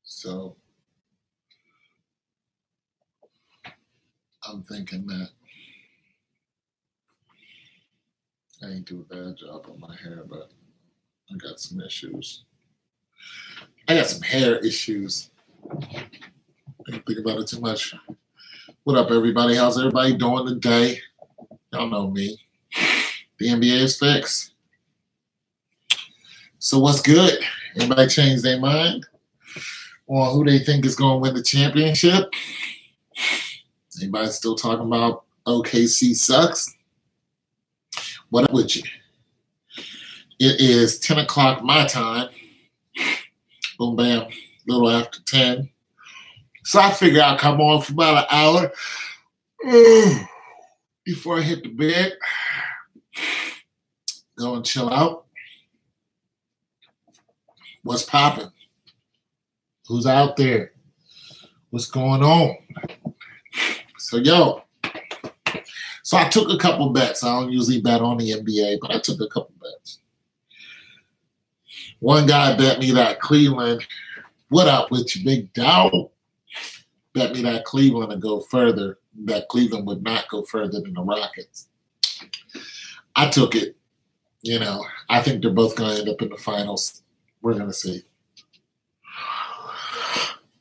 So I'm thinking that I ain't do a bad job on my hair, but I got some issues. I got some hair issues. I didn't think about it too much. What up, everybody? How's everybody doing today? Y'all know me. The NBA is fixed. So what's good? Anybody change their mind on who they think is going to win the championship? Anybody still talking about OKC sucks? What up with you? It is 10 o'clock my time. Boom, bam, a little after 10. So I figure I'll come on for about an hour before I hit the bed. Go and chill out. What's popping? Who's out there? What's going on? So, so I took a couple bets. I don't usually bet on the NBA, but I took a couple bets. One guy bet me that Cleveland, what up with you, big dog? Bet me that Cleveland would go further, that Cleveland would not go further than the Rockets. I took it. You know, I think they're both going to end up in the finals. We're going to see.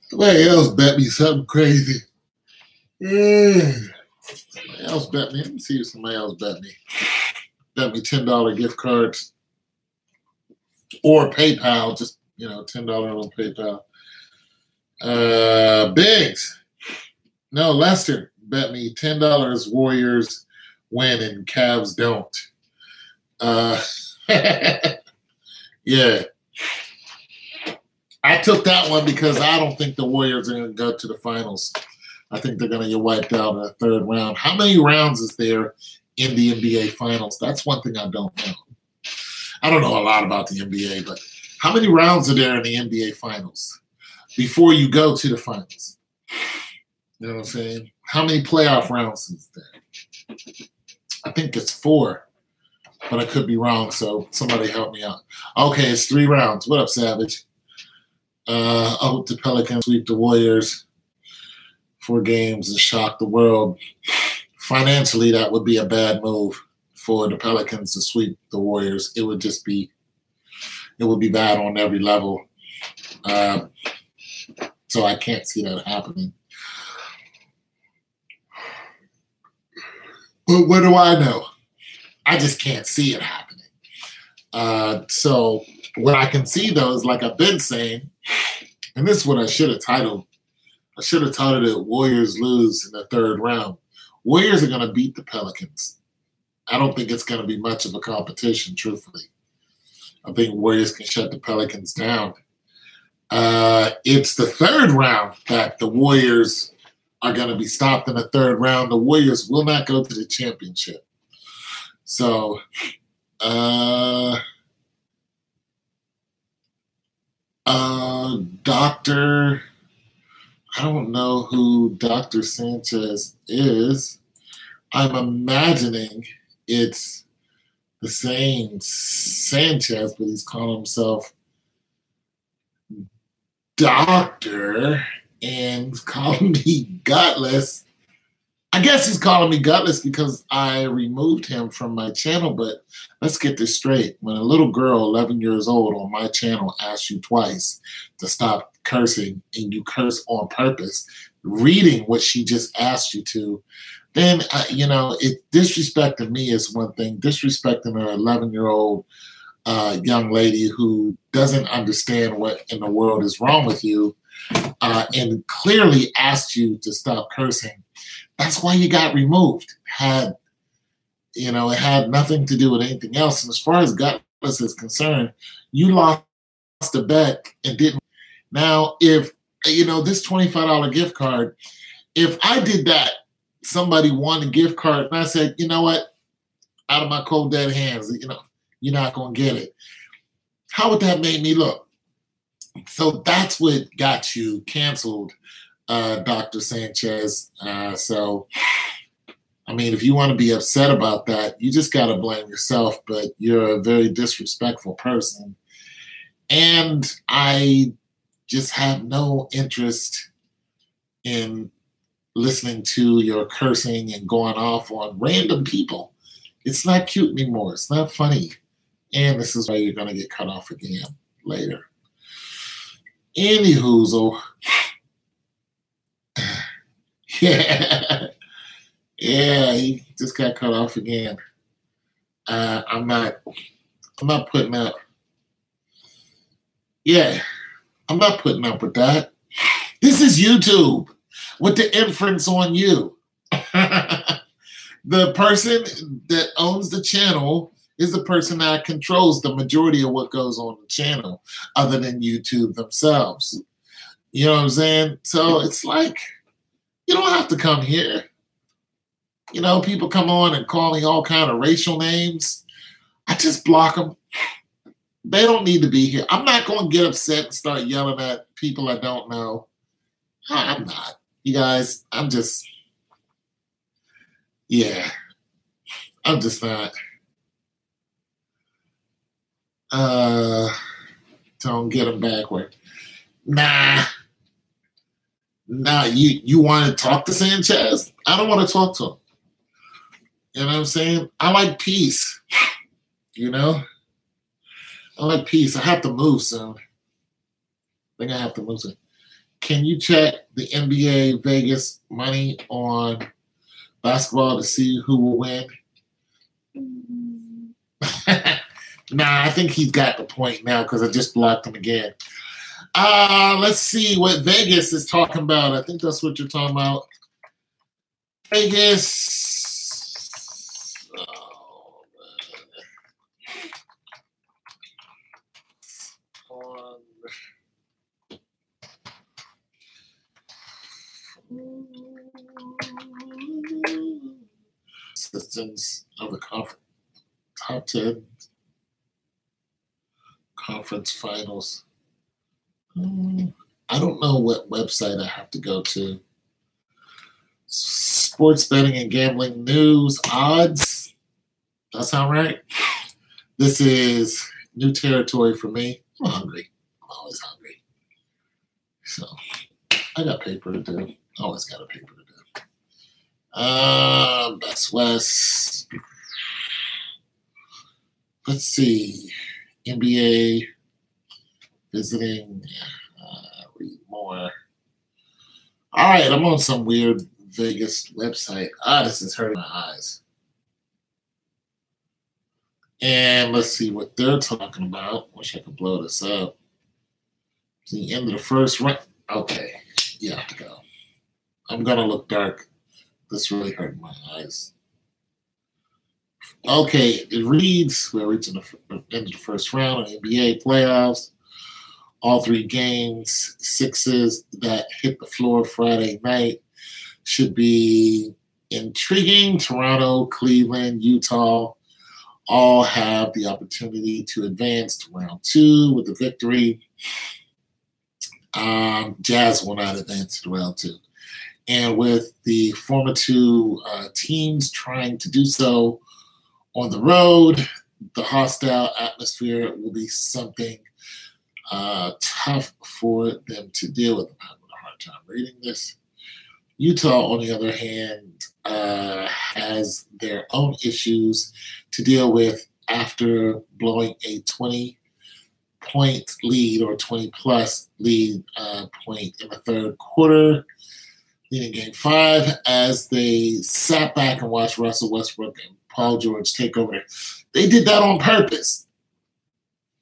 Somebody else bet me something crazy. Somebody else bet me. Let me see if somebody else bet me. Bet me $10 gift cards or PayPal. Just, $10 on PayPal. Biggs. No, Lester bet me $10 Warriors win and Cavs don't. Yeah. I took that one because I don't think the Warriors are going to go to the finals. I think they're going to get wiped out in the third round. How many rounds is there in the NBA finals? That's one thing I don't know. I don't know a lot about the NBA, but how many rounds are there in the NBA finals before you go to the finals? You know what I'm saying? How many playoff rounds is there? I think it's 4, but I could be wrong, so somebody help me out. Okay, it's 3 rounds. What up, Savage? I hope the Pelicans sweep the Warriors 4 games and shock the world. Financially, that would be a bad move for the Pelicans to sweep the Warriors. It would be bad on every level. So I can't see that happening. But what do I know? I just can't see it happening. So what I can see, though, is like I've been saying, and this is what I should have titled. I should have titled it Warriors lose in the 3rd round. Warriors are going to beat the Pelicans. I don't think it's going to be much of a competition, truthfully. I think Warriors can shut the Pelicans down. It's the 3rd round that the Warriors are going to be stopped in the 3rd round. The Warriors will not go to the championship. So, I don't know who Dr. Sanchez is. I'm imagining it's the same Sanchez, but he's calling himself Doctor and calling me gutless. I guess he's calling me gutless because I removed him from my channel, but let's get this straight. When a little girl, 11 years old, on my channel asks you twice to stop cursing and you curse on purpose, reading what she just asked you to, then, disrespecting me is one thing. Disrespecting an 11-year-old young lady who doesn't understand what in the world is wrong with you and clearly asked you to stop cursing. That's why you got removed. It had nothing to do with anything else. And as far as gutless is concerned, you lost the bet and didn't. Now, if, this $25 gift card, if I did that, somebody won a gift card, and I said, you know what, out of my cold dead hands, you're not going to get it. How would that make me look? So that's what got you canceled, Dr. Sanchez. So I mean, if you want to be upset about that, you just got to blame yourself, but you're a very disrespectful person. And I just have no interest in listening to your cursing and going off on random people. It's not cute anymore. It's not funny. And this is why you're going to get cut off again later. Anywhoozle. Yeah. Yeah, he just got cut off again. I'm not putting up. Yeah, I'm not putting up with that. This is YouTube with the inference on you. The person that owns the channel is the person that controls the majority of what goes on the channel, other than YouTube themselves. You know what I'm saying? So it's like, you don't have to come here. You know, people come on and call me all kind of racial names. I just block them. They don't need to be here. I'm not going to get upset and start yelling at people I don't know. I'm not. You guys, I'm just, yeah, I'm just not. Don't get them backward. Nah, you want to talk to Sanchez? I don't want to talk to him. You know what I'm saying? I like peace. You know? I like peace. I have to move soon. I think I have to move soon. Can you check the NBA Vegas money on basketball to see who will win? Nah, I think he's got the point now because I just blocked him again. Let's see what Vegas is talking about. I think that's what you're talking about. Vegas. Systems of the top 10 conference finals. I don't know what website I have to go to. Sports betting and gambling news odds. That sound right? This is new territory for me. I'm hungry. I'm always hungry. So I got paper to do. Always got a paper to do. Best West. Let's see. NBA visiting. Read more. All right, I'm on some weird Vegas website. This is hurting my eyes. And let's see what they're talking about. Wish I could blow this up. It's the end of the first round. Okay, yeah, go. I'm gonna look dark. This really hurt my eyes. Okay, it reads, we're reaching the end of the first round of NBA playoffs. All three games, sixes that hit the floor Friday night should be intriguing. Toronto, Cleveland, Utah all have the opportunity to advance to round two with a victory. Jazz will not advance to round two. And with the former two teams trying to do so on the road, the hostile atmosphere will be something tough for them to deal with. I'm having a hard time reading this. Utah, on the other hand, has their own issues to deal with after blowing a 20-point lead or 20-plus lead point in the third quarter, leading Game 5, as they sat back and watched Russell Westbrook and Paul George take over. They did that on purpose.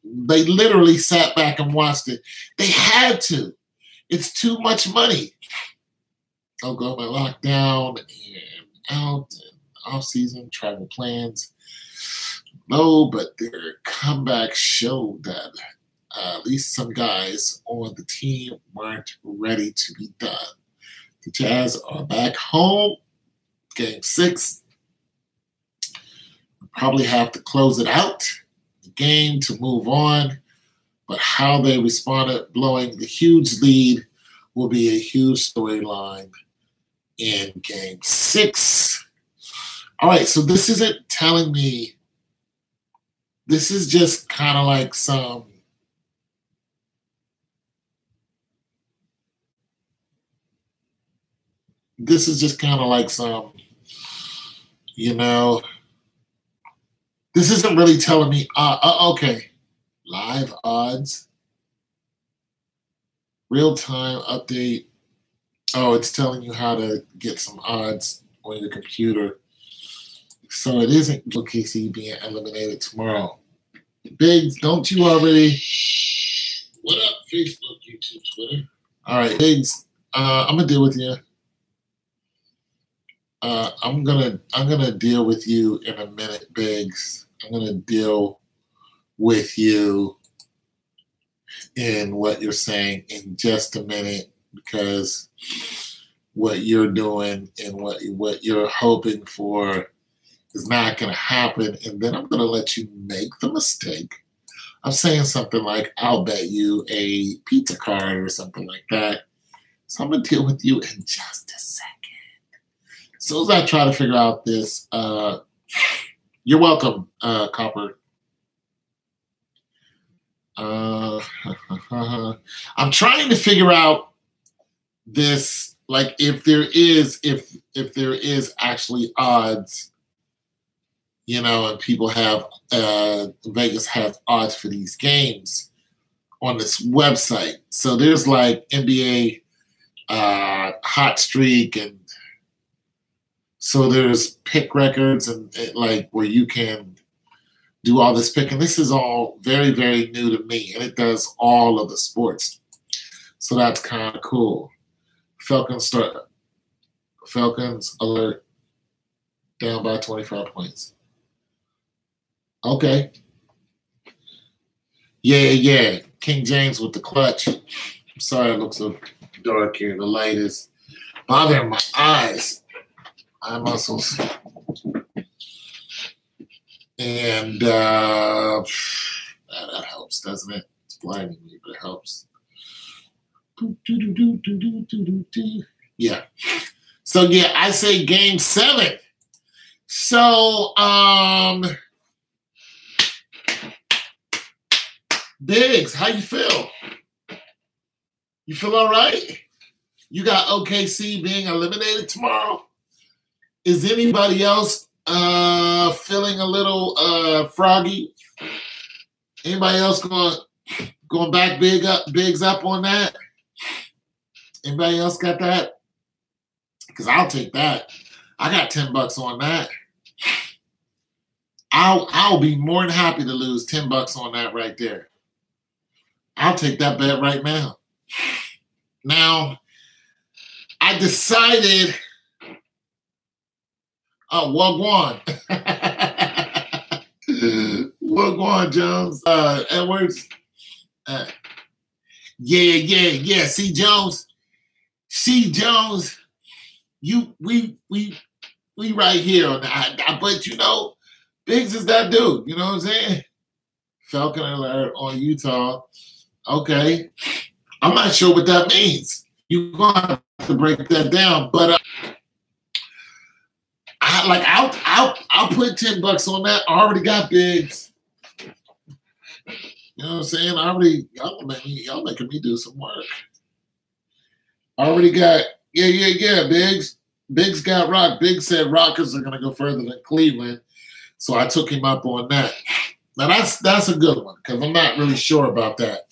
They literally sat back and watched it. They had to. It's too much money. They'll go by lockdown and out and off-season travel plans. No, but their comeback showed that at least some guys on the team weren't ready to be done. The Jazz are back home. Game 6. We'll probably have to close it out, the game, to move on. But how they responded, blowing the huge lead, will be a huge storyline in Game 6. All right, so this isn't telling me. This is just kind of like some. This is just kind of like some, you know. This isn't really telling me. Okay, live odds, real time update. Oh, it's telling you how to get some odds on your computer. So it isn't OKC being eliminated tomorrow. Biggs, don't you already? What up, Facebook, YouTube, Twitter? All right, Biggs, I'm gonna deal with you. I'm gonna deal with you in a minute, Biggs. I'm gonna deal with you in what you're saying in just a minute, because what you're doing and what you're hoping for is not going to happen. And then I'm going to let you make the mistake of saying something like, I'll bet you a pizza card or something like that. So I'm going to deal with you in just a second. As soon as I try to figure out this, you're welcome, Copper. I'm trying to figure out this, like if there is actually odds, you know, and people have Vegas has odds for these games on this website. So there's like NBA hot streak, and so there's pick records and like where you can do all this picking. This is all very, very new to me, and it does all of the sports. So that's kind of cool. Falcons alert, down by 25 points. Okay. Yeah. King James with the clutch. I'm sorry it looks so dark here. The light is bothering my eyes, eye muscles. And that helps, doesn't it? It's blinding me, but it helps. Yeah. So yeah, I say game 7. So Biggs, how you feel? You feel all right? You got OKC being eliminated tomorrow. Is anybody else feeling a little froggy? Anybody else going back Biggs up on that? Anybody else got that? Because I'll take that. I got $10 on that. I'll be more than happy to lose $10 on that right there. I'll take that bet right now. Now, I decided. Oh, Wagwan. Wagwan, Jones. Edwards. Yeah. C. Jones. We right here on that. But you know, Biggs is that dude. You know what I'm saying? Falcon alert on Utah. Okay. I'm not sure what that means. You're gonna have to break that down. But I'll put $10 on that. I already got Biggs. You know what I'm saying? Y'all making me do some work. I already got Biggs. Biggs got Rock. Biggs said Rockets are gonna go further than Cleveland. So I took him up on that. Now that's a good one, because I'm not really sure about that.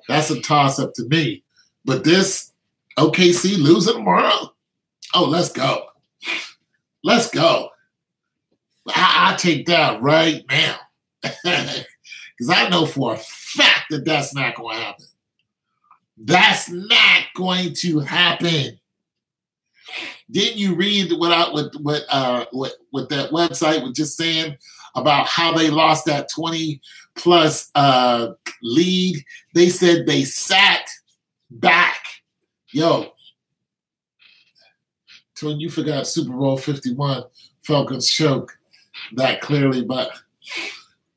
That's a toss-up to me. But this OKC losing tomorrow? Oh, let's go. Let's go. I take that right now. Because I know for a fact that that's not going to happen. That's not going to happen. Didn't you read what that website was just saying about how they lost that 20-plus lead? They said they sat back. Yo, till you forgot Super Bowl 51, Falcons choke that clearly, but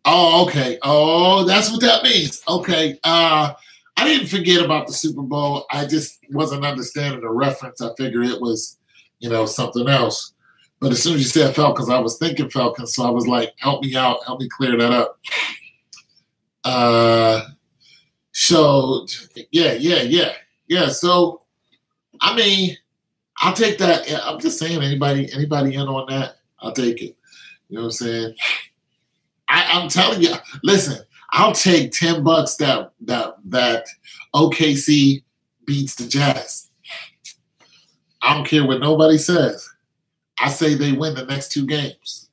oh, okay. Oh, that's what that means. Okay. I didn't forget about the Super Bowl. I just wasn't understanding the reference. I figured it was, something else. But as soon as you said Falcons, I was thinking Falcons, so I was like, help me out, help me clear that up. So yeah. So I mean, I'll take that. I'm just saying, anybody in on that, I'll take it. You know what I'm saying? I'm telling you, listen, I'll take $10 that OKC beats the Jazz. I don't care what nobody says. I say they win the next 2 games.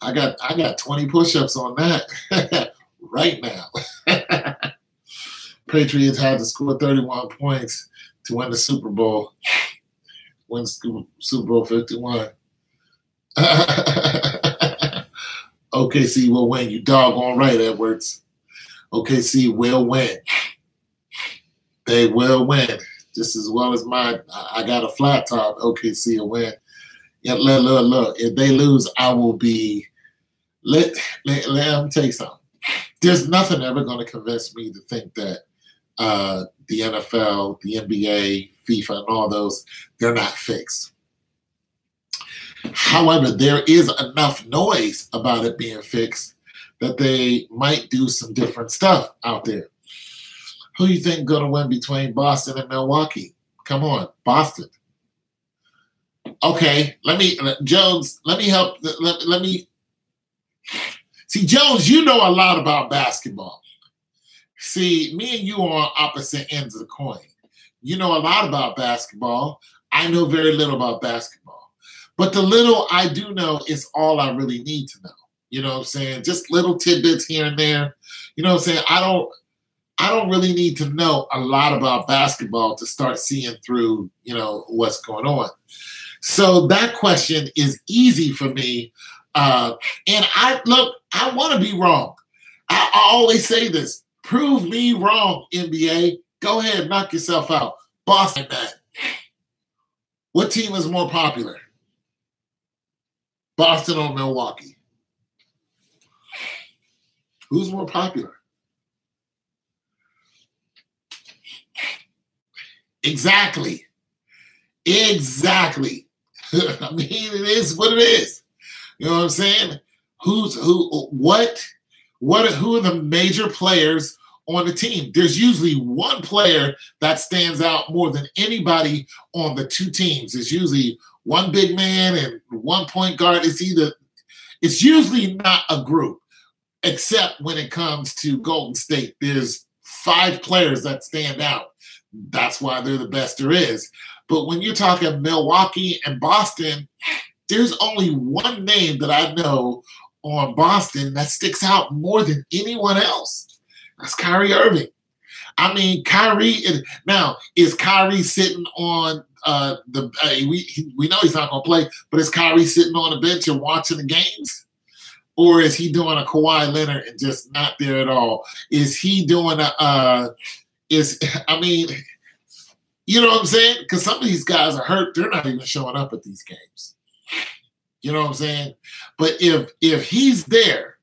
I got 20 push-ups on that right now. Patriots had to score 31 points to win the Super Bowl. Win Super Bowl 51. OKC will win. You doggone right, Edwards. OKC will win. They will win. Just as well as I got a flat top. OKC will win. Yeah, look. If they lose, I will be. Let me tell you something. There's nothing ever going to convince me to think that the NFL, the NBA, FIFA, and all those, they're not fixed. However, there is enough noise about it being fixed that they might do some different stuff out there. Who do you think going to win between Boston and Milwaukee? Come on, Boston. Okay, Jones, let me help. Let me see, Jones, you know a lot about basketball. See, me and you are on opposite ends of the coin. You know a lot about basketball. I know very little about basketball. But the little I do know is all I really need to know. You know what I'm saying? Just little tidbits here and there. You know what I'm saying? I don't really need to know a lot about basketball to start seeing through, what's going on. So that question is easy for me. And I want to be wrong. I always say this. Prove me wrong, NBA. Go ahead, knock yourself out. Boston, man. What team is more popular? Boston or Milwaukee? Who's more popular? Exactly. I mean, it is what it is. You know what I'm saying? Who are the major players on the team? There's usually one player that stands out more than anybody on the 2 teams. It's usually one big man and one point guard. It's usually not a group, except when it comes to Golden State. There's 5 players that stand out. That's why they're the best there is. But when you're talking Milwaukee and Boston, there's only one name that I know on Boston that sticks out more than anyone else. That's Kyrie Irving. I mean, is Kyrie sitting on we know he's not going to play, but is Kyrie sitting on the bench and watching the games? Or is he doing a Kawhi Leonard and just not there at all? Is he doing you know what I'm saying? Because some of these guys are hurt. They're not even showing up at these games. You know what I'm saying? But if he's there,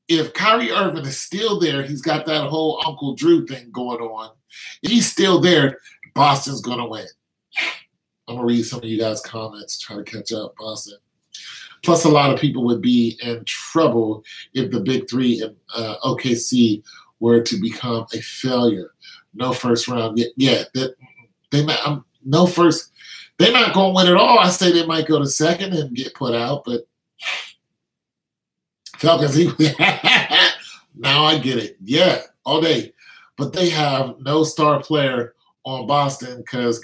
if Kyrie Irving is still there, he's got that whole Uncle Drew thing going on. If he's still there, Boston's going to win. I'm going to read some of you guys' comments, try to catch up, Boston. Plus, a lot of people would be in trouble if the Big Three and OKC were to become a failure. No first round. No first. They're not going to win at all. I say they might go to second and get put out, but Falcons. Now I get it. Yeah, all day. But they have no star player on Boston because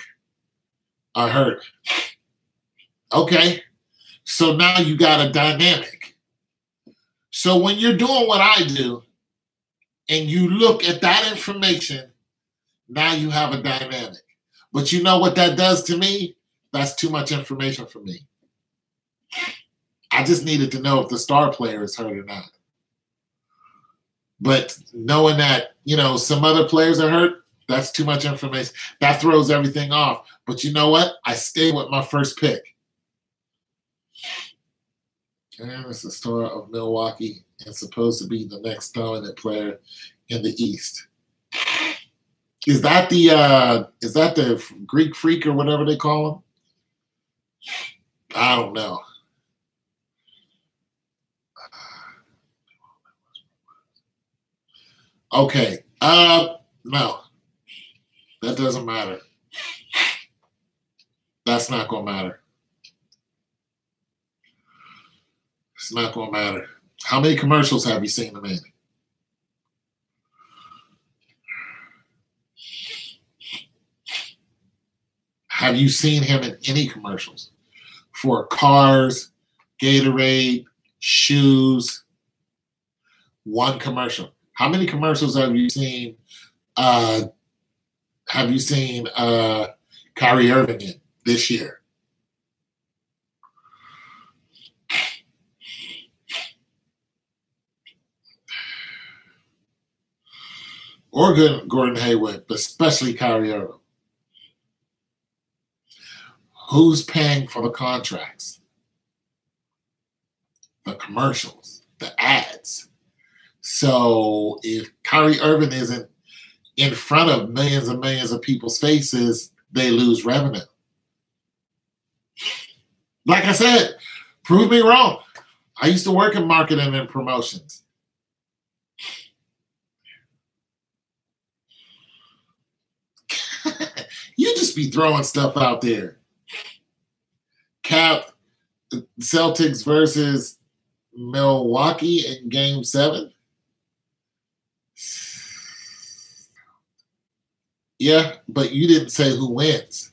I hurt. Okay. So now you got a dynamic. So when you're doing what I do and you look at that information, now you have a dynamic. But you know what that does to me? That's too much information for me. I just needed to know if the star player is hurt or not. But knowing that, some other players are hurt, that's too much information. That throws everything off. But you know what? I stay with my first pick. And it's the star of Milwaukee and supposed to be the next dominant player in the East. Is that the Greek freak or whatever they call him? I don't know. Okay. No, that doesn't matter. That's not gonna matter. It's not gonna matter. How many commercials have you seen him in? Have you seen him in any commercials for cars, Gatorade, shoes? One commercial. How many commercials have you seen? Have you seen Kyrie Irving in this year? Or Gordon Hayward, but especially Kyrie Irving. Who's paying for the contracts? The commercials, the ads. So if Kyrie Irving isn't in front of millions and millions of people's faces, they lose revenue. Like I said, prove me wrong. I used to work in marketing and promotions. You just be throwing stuff out there. Cap, Celtics versus Milwaukee in Game 7. Yeah, but you didn't say who wins.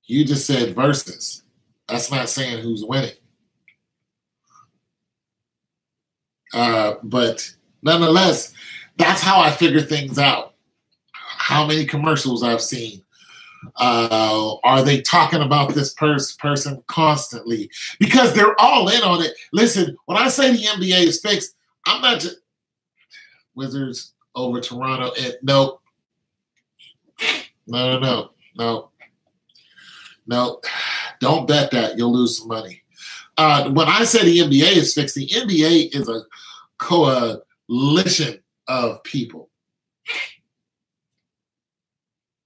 You just said versus. That's not saying who's winning. But nonetheless, that's how I figure things out. How many commercials I've seen. Are they talking about this person constantly? Because they're all in on it. Listen, when I say the NBA is fixed, I'm not just Wizards over Toronto. No. Don't bet that. You'll lose some money. When I say the NBA is fixed, the NBA is a coalition of people.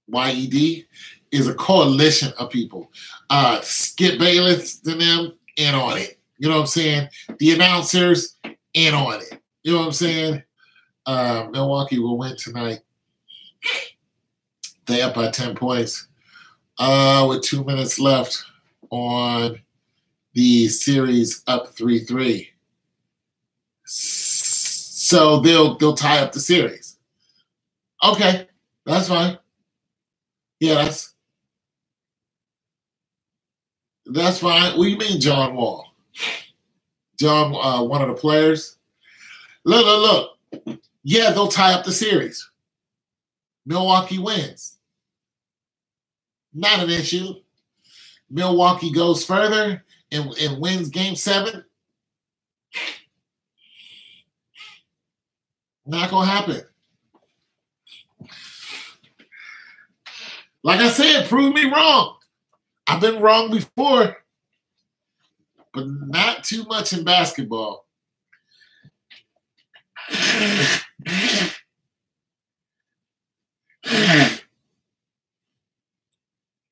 YED is a coalition of people. Skip Bayless and them in on it. You know what I'm saying? The announcers in on it. You know what I'm saying? Milwaukee will win tonight. They up by 10 points with 2 minutes left on the series, up 3-3. So they'll tie up the series. Okay, that's fine. Yeah, that's fine. What do you mean, John Wall? John, one of the players? Look. Yeah, they'll tie up the series. Milwaukee wins. Not an issue. Milwaukee goes further and wins Game 7. Not going to happen. Like I said, prove me wrong. I've been wrong before, but not too much in basketball.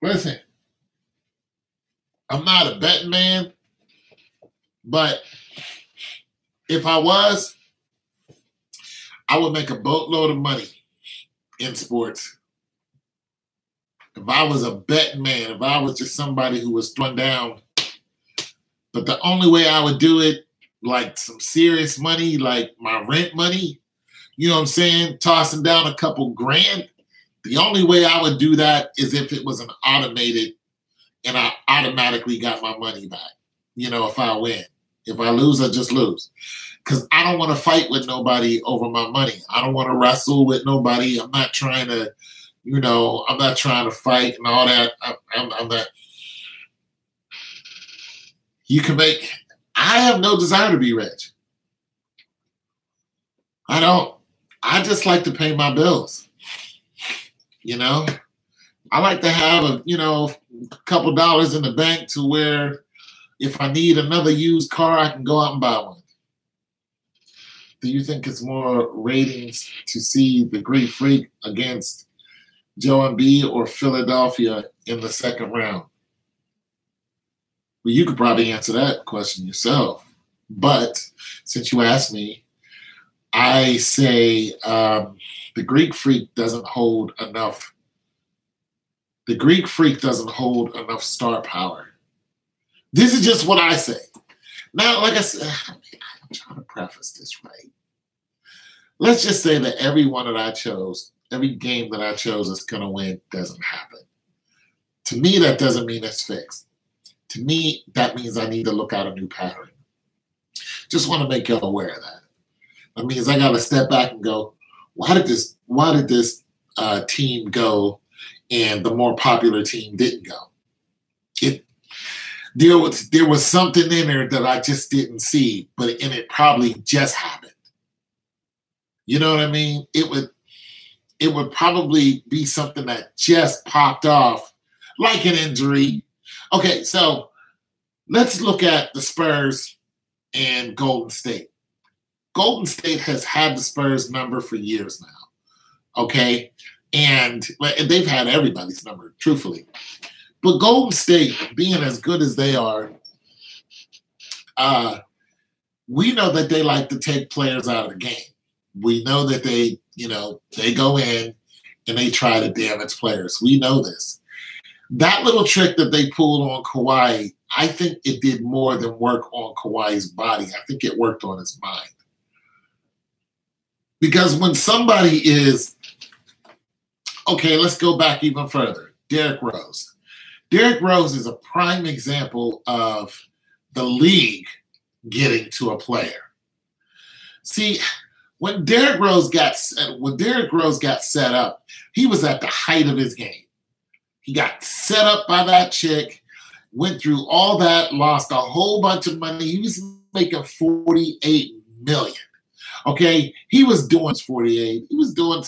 Listen, I'm not a betting man, but if I was, I would make a boatload of money in sports. If I was a betting man, if I was just somebody who was throwing down, but the only way I would do it, like some serious money, like my rent money, you know what I'm saying, tossing down a couple grand, the only way I would do that is if it was an automated and I automatically got my money back, you know, if I win. If I lose, I just lose. Because I don't want to fight with nobody over my money. I don't want to wrestle with nobody. I'm not trying to, you know, I'm not trying to fight and all that. I'm not. You can make, I have no desire to be rich. I don't. I just like to pay my bills. You know, I like to have a couple dollars in the bank to where if I need another used car, I can go out and buy one. Do you think it's more ratings to see the Greek Freak against Joe Embiid or Philadelphia in the second round? Well, you could probably answer that question yourself. But since you asked me, I say the Greek Freak doesn't hold enough. The Greek Freak doesn't hold enough star power. This is just what I say. Now, like I said, I'm trying to preface this right. Let's just say that every one that I chose, every game that I chose is going to win doesn't happen. To me, that doesn't mean it's fixed. To me, that means I need to look out a new pattern. Just want to make y'all aware of that. That means I got to step back and go, why did this team go and the more popular team didn't go? There was something in there that I just didn't see, and it probably just happened. You know what I mean? It would probably be something that just popped off, like an injury. Okay, so let's look at the Spurs and Golden State. Golden State has had the Spurs number for years now, okay? And they've had everybody's number, truthfully. But Golden State, being as good as they are, we know that they like to take players out of the game. We know that they go in and they try to damage players. We know this. That little trick that they pulled on Kawhi, I think it did more than work on Kawhi's body. I think it worked on his mind. Because when somebody is, okay, let's go back even further. Derrick Rose. Derrick Rose is a prime example of the league getting to a player. See, when Derrick Rose got set up, he was at the height of his game. He got set up by that chick, went through all that, lost a whole bunch of money. He was making $48 million. Okay, he was doing 48. He was doing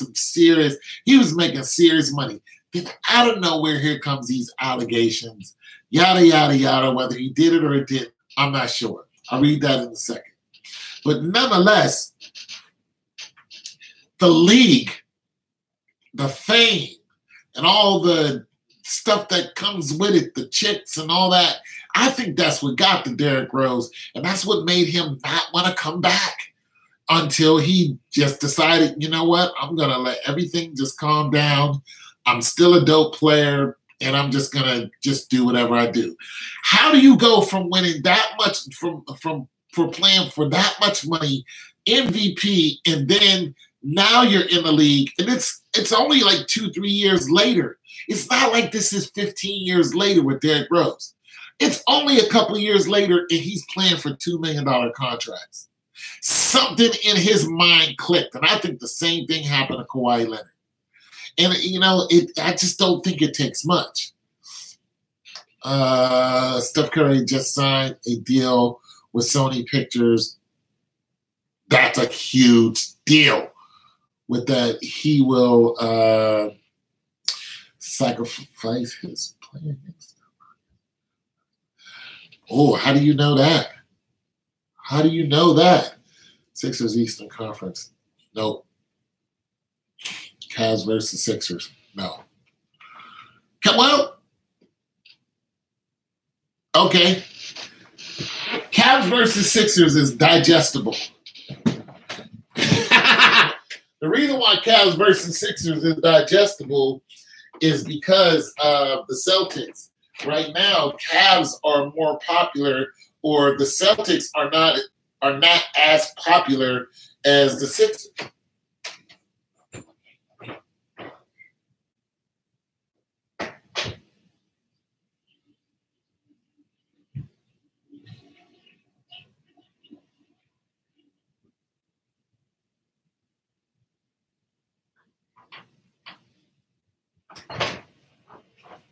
he was making serious money. Then out of nowhere, here comes these allegations, yada, yada, yada. Whether he did it or it didn't, I'm not sure. I'll read that in a second. But nonetheless, the league, the fame, and all the stuff that comes with it, the chicks and all that, I think that's what got to Derrick Rose, and that's what made him not want to come back until he just decided, you know what, I'm going to let everything just calm down. I'm still a dope player, and I'm just going to just do whatever I do. How do you go from winning that much, for playing for that much money, MVP, and then now you're in the league, and it's only like 2-3 years later. It's not like this is 15 years later with Derrick Rose. It's only a couple of years later, and he's playing for $2 million contracts. Something in his mind clicked, and I think the same thing happened to Kawhi Leonard. And, I just don't think it takes much. Steph Curry just signed a deal with Sony Pictures. That's a huge deal. With that, he will sacrifice his playing. Oh, how do you know that? How do you know that? Sixers Eastern Conference. Nope. Cavs versus Sixers. No. Come on. Okay. Cavs versus Sixers is digestible. The reason why Cavs versus Sixers is digestible is because of the Celtics. Right now, Cavs are more popular, or the Celtics are not as popular as the Sixers.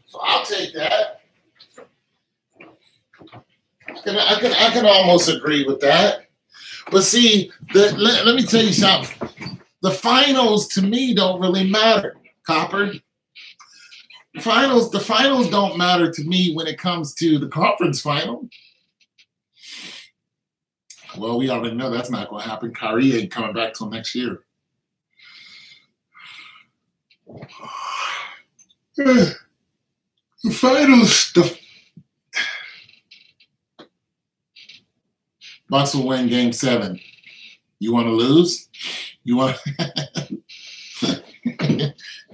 So I'll take that. I can almost agree with that. But see, let me tell you something. The finals to me don't really matter, Copper. The finals don't matter to me when it comes to the conference final. Well, we already know that's not going to happen. Kyrie ain't coming back till next year. The finals, Bucks will win game 7. You want to lose? You want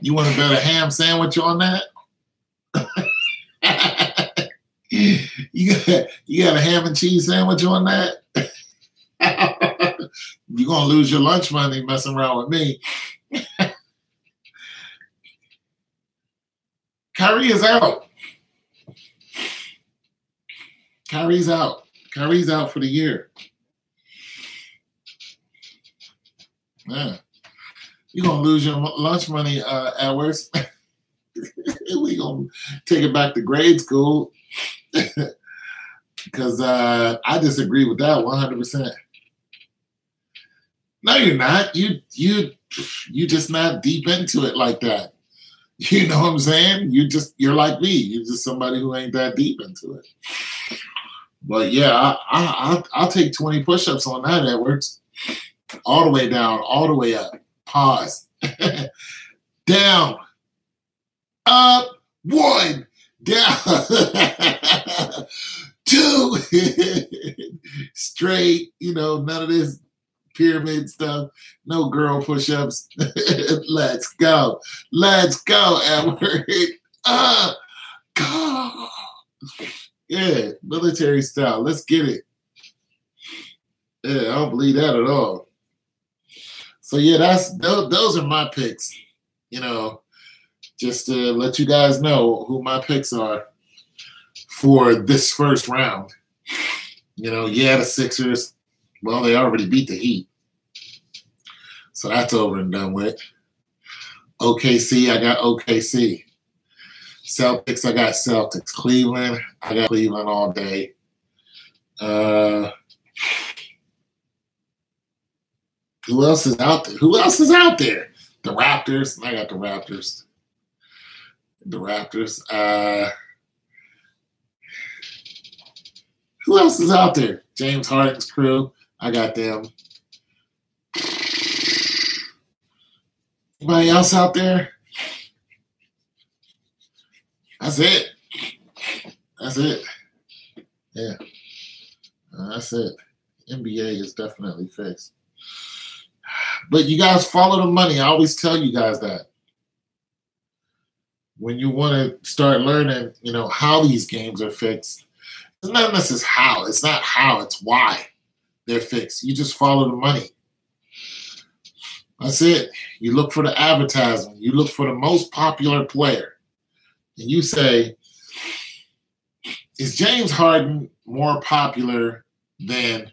you want to bet a ham sandwich on that? You got a ham and cheese sandwich on that? You're going to lose your lunch money messing around with me. Kyrie is out. Kyrie's out. Kyrie's out for the year. Yeah. You're going to lose your lunch money, Edwards. We're going to take it back to grade school. Because I disagree with that 100%. No, you're not. You just not deep into it like that. You know what I'm saying? You're like me. You're just somebody who ain't that deep into it. But yeah, I'll take 20 push-ups on that, Edwards. All the way down, all the way up. Pause. Down. Up. 1. Down. 2. Straight. None of this pyramid stuff. No girl push-ups. Let's go. Let's go, Edward. Go. Yeah, military style. Let's get it. Yeah, I don't believe that at all. So yeah, those are my picks. Just to let you guys know who my picks are for this first round. The Sixers, well, they already beat the Heat. So that's over and done with. OKC, I got OKC. Celtics, I got Celtics. Cleveland, I got Cleveland all day. Who else is out there? The Raptors. I got the Raptors. Who else is out there? James Harden's crew. I got them. Anybody else out there? That's it. Yeah. That's it. NBA is definitely fixed. But you guys follow the money. I always tell you guys that. When you want to start learning, how these games are fixed, it's not necessarily how. It's not how. It's why they're fixed. You just follow the money. That's it. You look for the advertisement. You look for the most popular player. And you say, is James Harden more popular than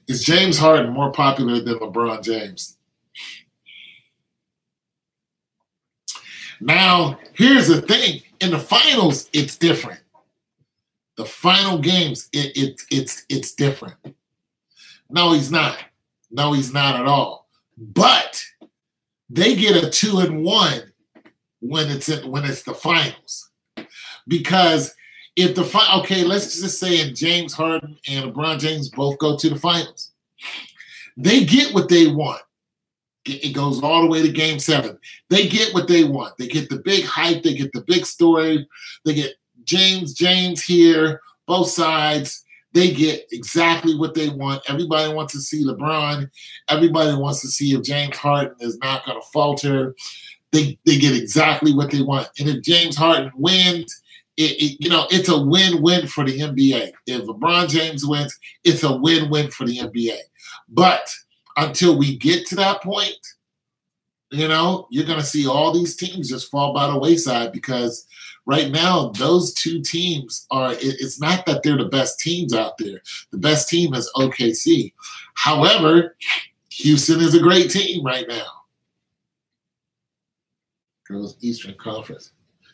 LeBron James? Now, here's the thing. In the finals, it's different. The final games, it's different. No, he's not. No, he's not at all. But they get a 2-1 when it's the finals. Because if let's just say in James Harden and LeBron James both go to the finals, they get what they want. It goes all the way to game 7. They get what they want. They get the big hype. They get the big story. They get James here, both sides. They get exactly what they want. Everybody wants to see LeBron. Everybody wants to see if James Harden is not going to falter. They get exactly what they want. And if James Harden wins, it's a win-win for the NBA. If LeBron James wins, it's a win-win for the NBA. But until we get to that point, you're going to see all these teams just fall by the wayside because right now those two teams it's not that they're the best teams out there. The best team is OKC. However, Houston is a great team right now. Goes Eastern Conference.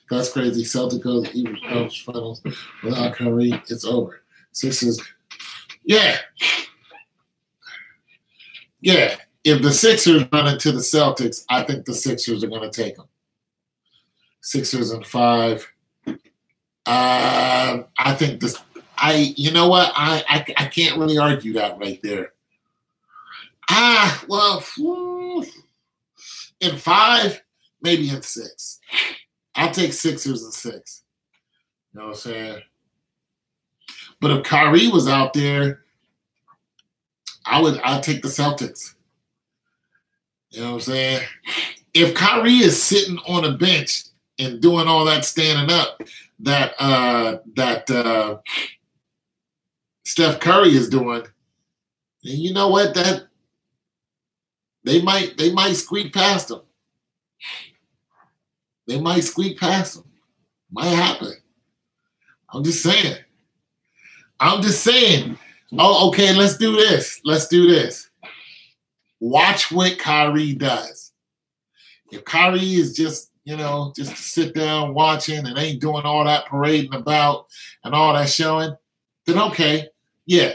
That's crazy. Celtics goes Eastern Conference Finals without Kyrie. It's over. Sixers. Yeah. Yeah. If the Sixers run into the Celtics, I think the Sixers are going to take them. Sixers in 5. I think this. You know what? I can't really argue that right there. In 5, maybe in 6. I'll take Sixers in 6. You know what I'm saying? But if Kyrie was out there, I'd take the Celtics. You know what I'm saying? If Kyrie is sitting on a bench and doing all that standing up that Steph Curry is doing, then you know what? That they might squeak past him. They might squeak past him. Might happen. I'm just saying. Oh, okay, let's do this. Let's do this. Watch what Kyrie does. If Kyrie is just, just to sit down watching and ain't doing all that parading about and all that showing, then okay, yeah.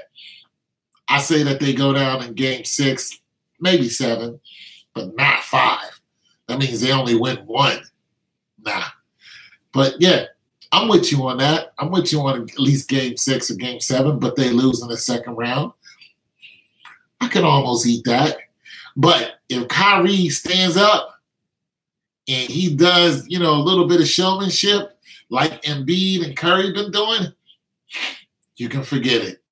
I say that they go down in game 6, maybe 7, but not 5. That means they only win 1. Nah. But yeah, I'm with you on that. I'm with you on at least game 6 or game 7, but they lose in the second round. I can almost eat that. But if Kyrie stands up and he does, a little bit of showmanship like Embiid and Curry been doing, you can forget it.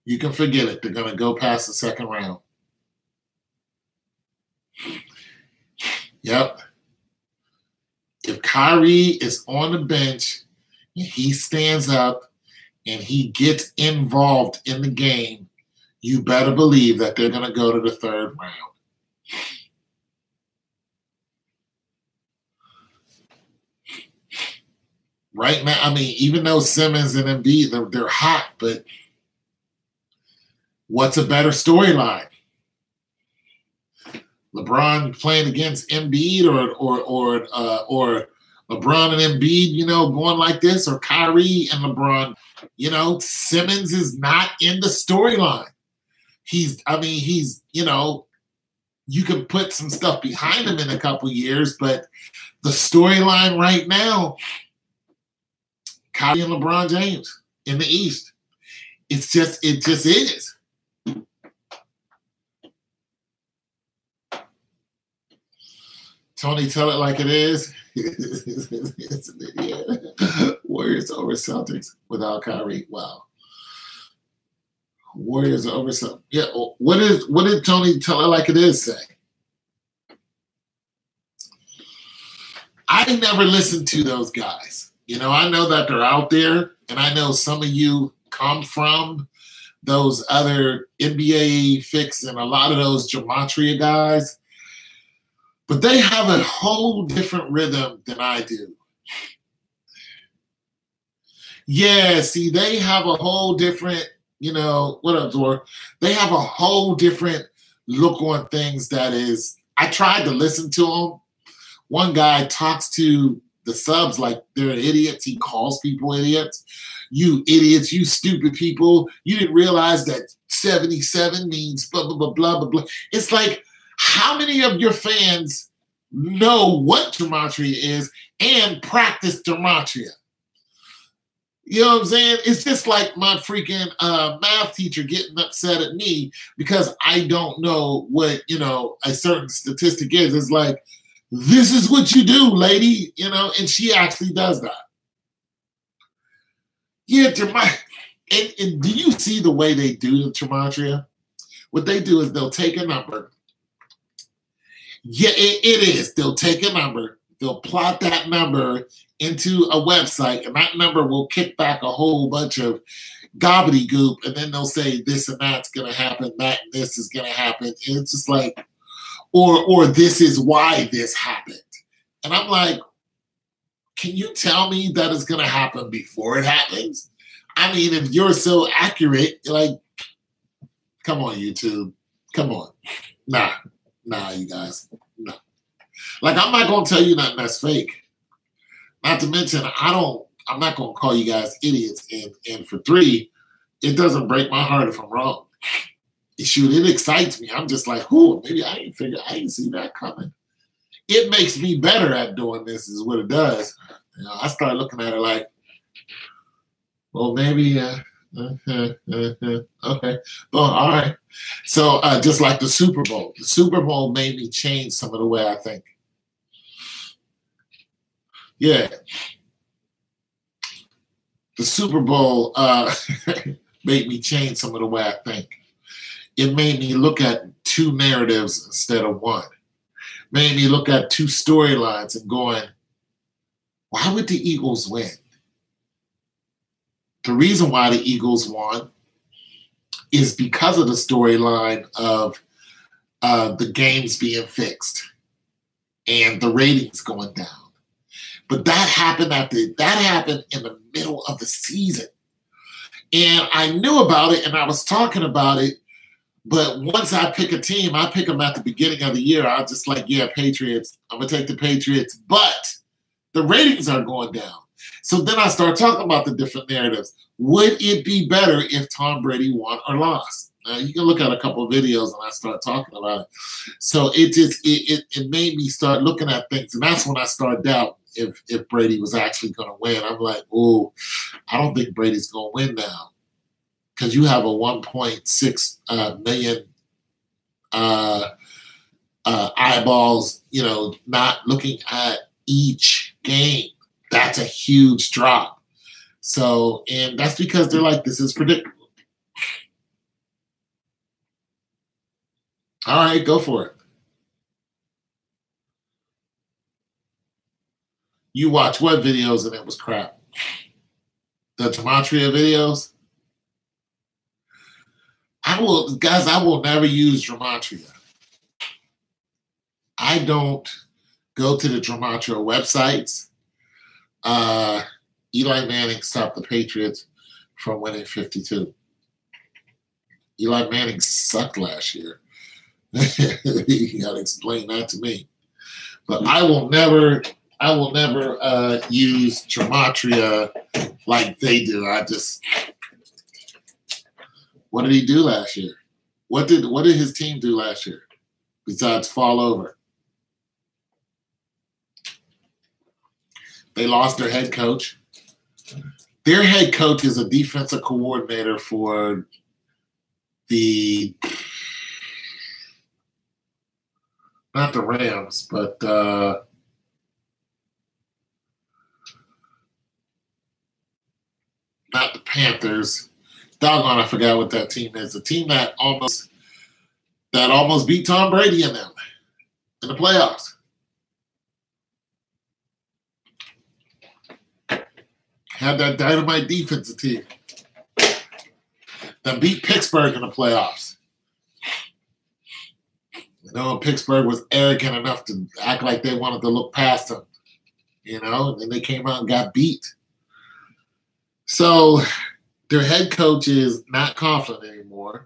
You can forget it. They're going to go past the second round. Yep. If Kyrie is on the bench and he stands up and he gets involved in the game, you better believe that they're going to go to the third round. Right now, even though Simmons and Embiid, they're hot, but what's a better storyline? LeBron playing against Embiid or LeBron and Embiid, going like this, or Kyrie and LeBron. Simmons is not in the storyline. He's, you can put some stuff behind him in a couple years, but the storyline right now, Kyrie and LeBron James in the East. It just is. Tony, tell it like it is. Warriors over Celtics without Kyrie. Wow. Warriors over Celtics. Yeah. What did Tony tell it like it is say? I never listened to those guys. I know that they're out there, and I know some of you come from those other NBA fix and a lot of those gematria guys. But they have a whole different rhythm than I do. Yeah, see, they have a whole different, what up, Dor? They have a whole different look on things that is, I tried to listen to them. One guy talks to the subs like they're idiots. He calls people idiots. You idiots, you stupid people. You didn't realize that 77 means blah, blah, blah, blah, blah, blah. It's like, how many of your fans know what gematria is and practice gematria? You know what I'm saying? It's just like my freaking math teacher getting upset at me because I don't know what, a certain statistic is. It's like, this is what you do, lady, and she actually does that. Yeah, and do you see the way they do the gematria? What they do is they'll take a number. Yeah, it is. They'll take a number. They'll plot that number into a website, and that number will kick back a whole bunch of gobbledygook, and then they'll say this and that's going to happen, that and this is going to happen. And it's just like, or this is why this happened. And I'm like, can you tell me that it's going to happen before it happens? If you're so accurate, like, come on, YouTube. Come on. Nah, you guys. No. Like, I'm not going to tell you nothing that's fake. Not to mention, I'm not going to call you guys idiots. And for 3, it doesn't break my heart if I'm wrong. Shoot, it excites me. I'm just like, maybe I didn't see that coming. It makes me better at doing this is what it does. I start looking at it like, well, maybe, okay. Well, all right. So just like the Super Bowl. The Super Bowl made me change some of the way I think. Yeah. The Super Bowl made me change some of the way I think. It made me look at two narratives instead of one. Made me look at two storylines and going, why would the Eagles win? The reason why the Eagles won is because of the storyline of the games being fixed and the ratings going down. But that happened in the middle of the season. And I knew about it and I was talking about it. But once I pick a team, I pick them at the beginning of the year. I'm just like, yeah, Patriots. I'm going to take the Patriots. But the ratings are going down. So then I start talking about the different narratives. Would it be better if Tom Brady won or lost? You can look at a couple of videos and I start talking about it. So it made me start looking at things. And that's when I started doubt if Brady was actually going to win. I'm like, oh, I don't think Brady's going to win now. Because you have a 1.6 million eyeballs, not looking at each game. That's a huge drop. So, and that's because they're like, this is predictable. All right, go for it. You watch what videos and it was crap? The gematria videos? I will never use gematria. I don't go to the gematria websites. Eli Manning stopped the Patriots from winning 52. Eli Manning sucked last year. You got to explain that to me. But I will never use gematria like they do. What did he do last year? What did his team do last year besides fall over? They lost their head coach. Their head coach is a defensive coordinator for not the Rams, but not the Panthers. Doggone, I forgot what that team is. The team that almost beat Tom Brady and them in the playoffs. Had that dynamite defensive team that beat Pittsburgh in the playoffs. Pittsburgh was arrogant enough to act like they wanted to look past them, and then they came out and got beat. So their head coach is not confident anymore.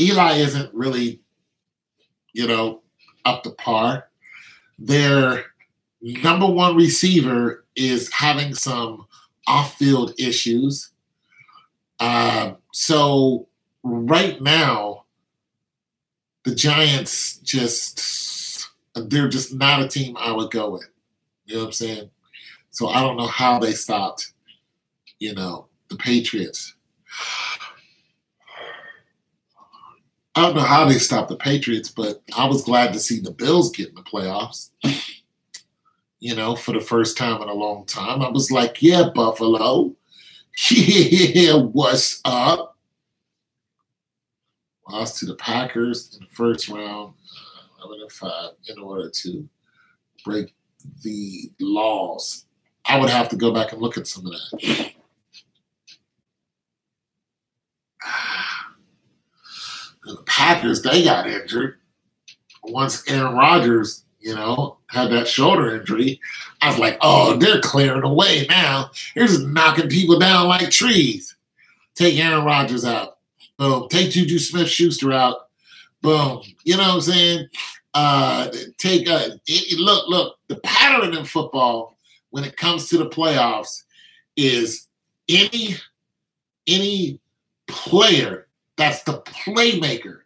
Eli isn't really, up to par. Their number one receiver is having some off-field issues. So right now, the Giants they're just not a team I would go with. You know what I'm saying? So I don't know how they stopped, the Patriots. I don't know how they stopped the Patriots, but I was glad to see the Bills get in the playoffs, for the first time in a long time. I was like, yeah, Buffalo. Yeah, what's up? Lost to the Packers in the first round, 11-5, in order to break the laws. I would have to go back and look at some of that. The Packers, they got injured. Once Aaron Rodgers, had that shoulder injury, I was like, oh, they're clearing away now. They're just knocking people down like trees. Take Aaron Rodgers out. Boom. Take Juju Smith-Schuster out. Boom. You know what I'm saying? Look, the pattern in football when it comes to the playoffs is any player that's the playmaker,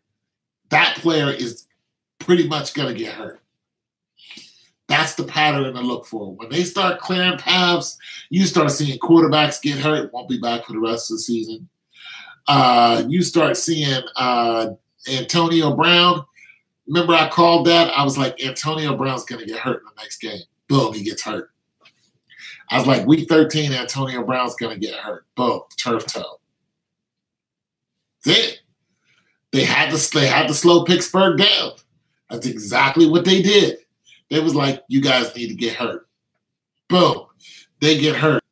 that player is pretty much going to get hurt. That's the pattern to look for. When they start clearing paths, you start seeing quarterbacks get hurt, won't be back for the rest of the season. You start seeing Antonio Brown. Remember I called that? I was like, Antonio Brown's going to get hurt in the next game. Boom, he gets hurt. I was like, week 13, Antonio Brown's going to get hurt. Boom, turf toe. That's it. They had to slow Pittsburgh down. That's exactly what they did. They was like, you guys need to get hurt. Boom. They get hurt.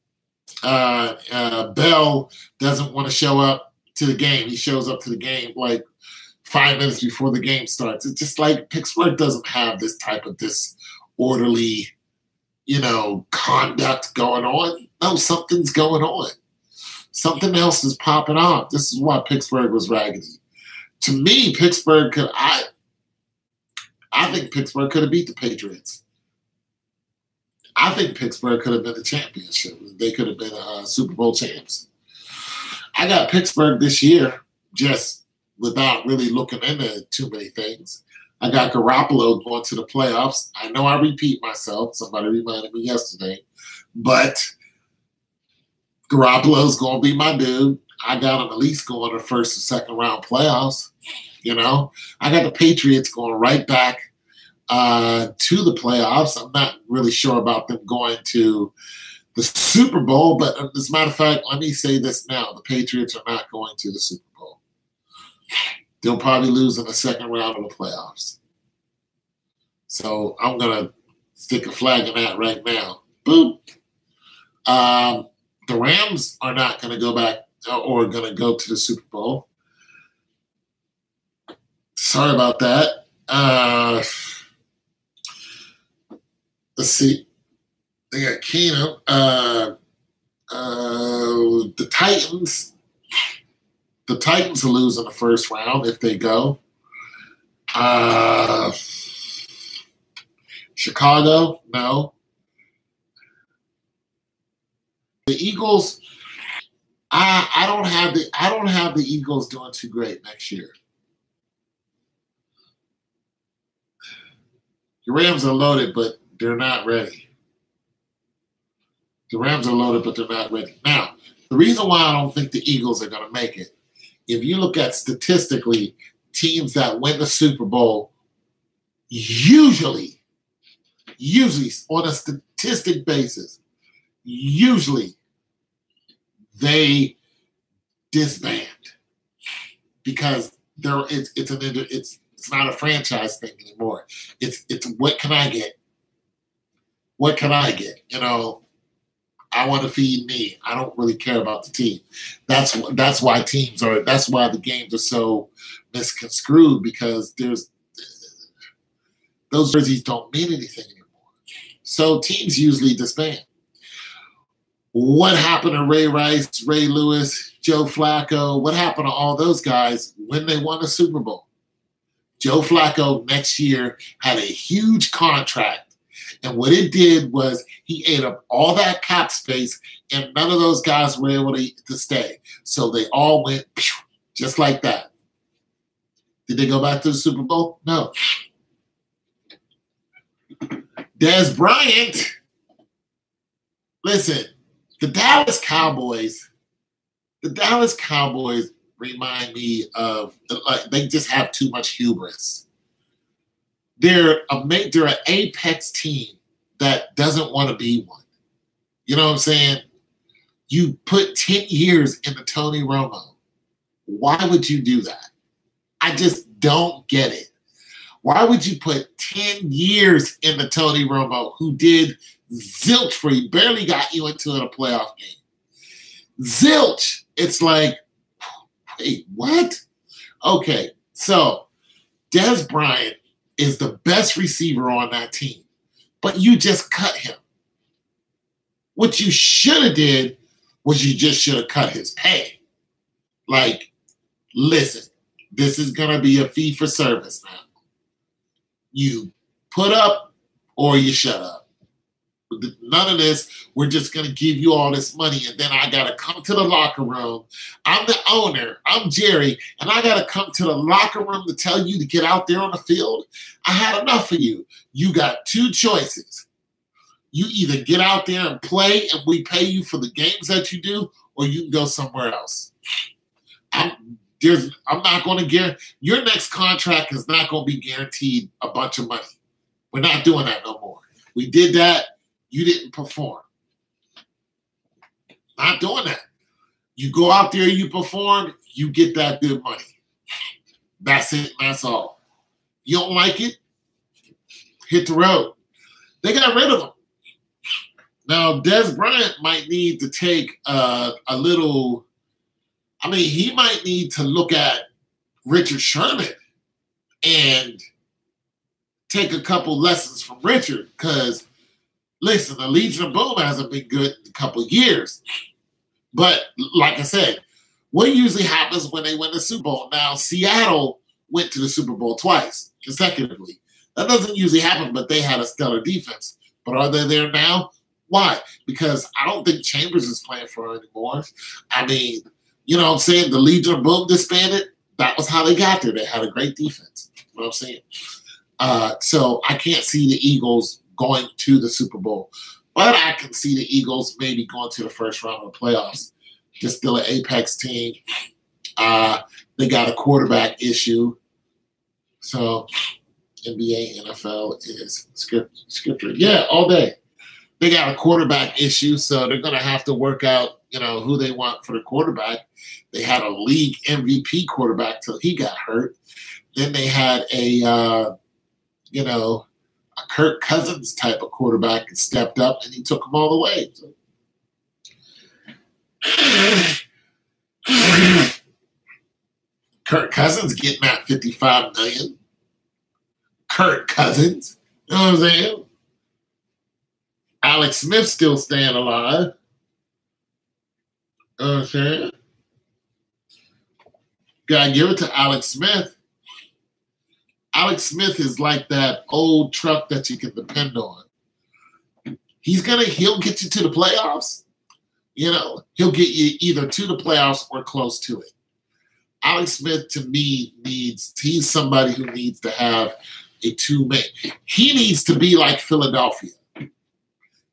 Bell doesn't want to show up to the game. He shows up to the game like 5 minutes before the game starts. It's just like Pittsburgh doesn't have this type of disorderly, conduct going on. No, something's going on. Something else is popping off. This is why Pittsburgh was raggedy. To me, I think Pittsburgh could have beat the Patriots. I think Pittsburgh could have been a championship. They could have been Super Bowl champs. I got Pittsburgh this year just without really looking into too many things. I got Garoppolo going to the playoffs. I know I repeat myself. Somebody reminded me yesterday. But Garoppolo's going to be my dude. I got him at least going to first or second round playoffs. I got the Patriots going right back to the playoffs. I'm not really sure about them going to the Super Bowl, but as a matter of fact, let me say this now. The Patriots are not going to the Super Bowl. They'll probably lose in the second round of the playoffs. So I'm going to stick a flag in that right now. Boop. The Rams are not going to go back or going to go to the Super Bowl. Sorry about that. Let's see. They got Keenum. The Titans. The Titans will lose in the first round if they go. Chicago, no. The Eagles. I don't have the Eagles doing too great next year. The Rams are loaded, but they're not ready. The Rams are loaded, but they're not ready. Now, the reason why I don't think the Eagles are going to make it, if you look at statistically, teams that win the Super Bowl, usually on a statistic basis, usually they disband because it's not a franchise thing anymore. It's what can I get? What can I get? I want to feed me. I don't really care about the team. That's why the games are so misconstrued, because those jerseys don't mean anything anymore. So teams usually disband. What happened to Ray Rice, Ray Lewis, Joe Flacco? What happened to all those guys when they won the Super Bowl? Joe Flacco next year had a huge contract. And what it did was he ate up all that cap space, and none of those guys were able to stay. So they all went just like that. Did they go back to the Super Bowl? No. Dez Bryant. Listen, the Dallas Cowboys remind me of, they just have too much hubris. They're an apex team that doesn't want to be one. You know what I'm saying? You put 10 years into Tony Romo. Why would you do that? I just don't get it. Why would you put 10 years into Tony Romo, who did zilch for you, barely got you into a playoff game? Zilch. It's like, wait, what? Okay, so Dez Bryant is the best receiver on that team, but you just cut him. What you should have did was you just should have cut his pay. Like, listen, this is going to be a fee for service now. You put up or you shut up. None of this, we're just going to give you all this money, and then I got to come to the locker room. I'm the owner. I'm Jerry, and I got to come to the locker room to tell you to get out there on the field. I had enough of you. You got two choices. You either get out there and play, and we pay you for the games that you do, or you can go somewhere else. I'm not going to guarantee. Your next contract is not going to be guaranteed a bunch of money. We're not doing that no more. We did that. You didn't perform. Not doing that. You go out there, you perform, you get that good money. That's it. That's all. You don't like it? Hit the road. They got rid of him. Now, Des Bryant might need to take a little, I mean, he might need to look at Richard Sherman and take a couple lessons from Richard, because, listen, the Legion of Boom hasn't been good in a couple of years. But, like I said, what usually happens when they win the Super Bowl? Now, Seattle went to the Super Bowl twice consecutively. That doesn't usually happen, but they had a stellar defense. But are they there now? Why? Because I don't think Chambers is playing for them anymore. I mean, you know what I'm saying? The Legion of Boom disbanded. That was how they got there. They had a great defense. You know what I'm saying? So I can't see the Eagles going to the Super Bowl. But I can see the Eagles maybe going to the first round of the playoffs. They're still an apex team. They got a quarterback issue. So NBA, NFL is scripture. Yeah, all day. They got a quarterback issue, so they're going to have to work out, you know, who they want for the quarterback. They had a league MVP quarterback till he got hurt. Then they had a, you know, a Kirk Cousins type of quarterback and stepped up, and he took them all the way. So. Kirk Cousins getting that $55 million. Kirk Cousins, you know what I'm saying? Alex Smith still staying alive. You know what I'm saying? Gotta give it to Alex Smith. Alex Smith is like that old truck that you can depend on. He'll get you to the playoffs. You know, he'll get you either to the playoffs or close to it. Alex Smith, to me, he's somebody who needs to have a two-man. He needs to be like Philadelphia.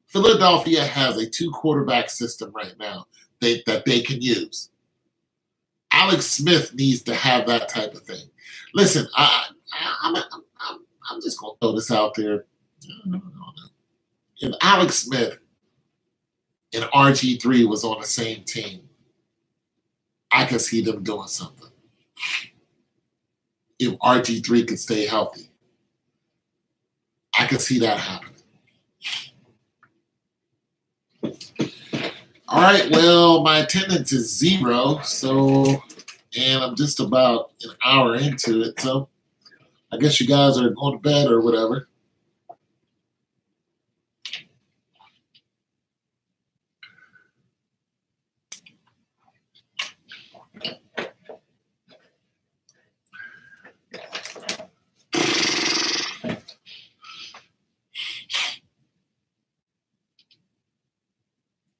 Philadelphia has a two-quarterback system right now that they can use. Alex Smith needs to have that type of thing. Listen, I'm just going to throw this out there. If Alex Smith and RG3 was on the same team, I could see them doing something. If RG3 could stay healthy, I could see that happening. All right, well, my attendance is 0, and I'm just about an hour into it, so I guess you guys are going to bed or whatever.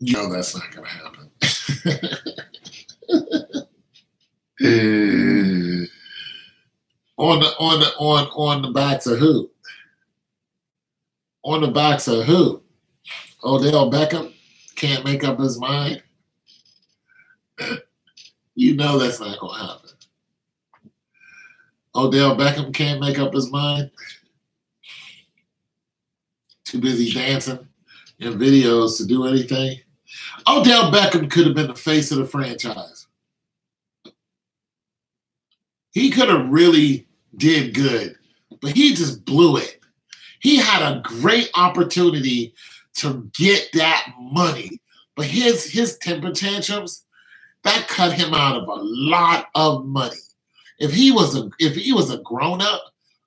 You know that's not going to happen. On the backs of who? On the backs of who? Odell Beckham can't make up his mind. You know that's not going to happen. Odell Beckham can't make up his mind. Too busy dancing in videos to do anything. Odell Beckham could have been the face of the franchise. He could have really did good, but he just blew it. He had a great opportunity to get that money, but his temper tantrums, that cut him out of a lot of money. If he was a grown-up,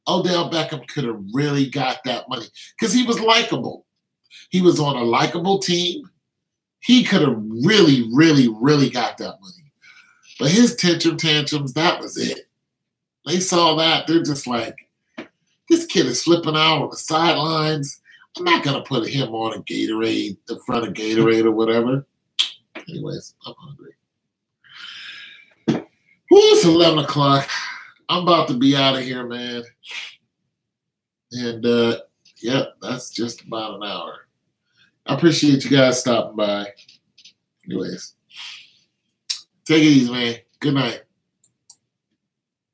Odell Beckham could have really got that money because he was likable. He was on a likable team. He could have really, really, really got that money. But his tantrums, that was it. They saw that. They're just like, this kid is flipping out on the sidelines. I'm not going to put him on a Gatorade, in front of Gatorade or whatever. Anyways, I'm hungry. It's 11 o'clock. I'm about to be out of here, man. And, yep, that's just about an hour. I appreciate you guys stopping by. Anyways, take it easy, man. Good night.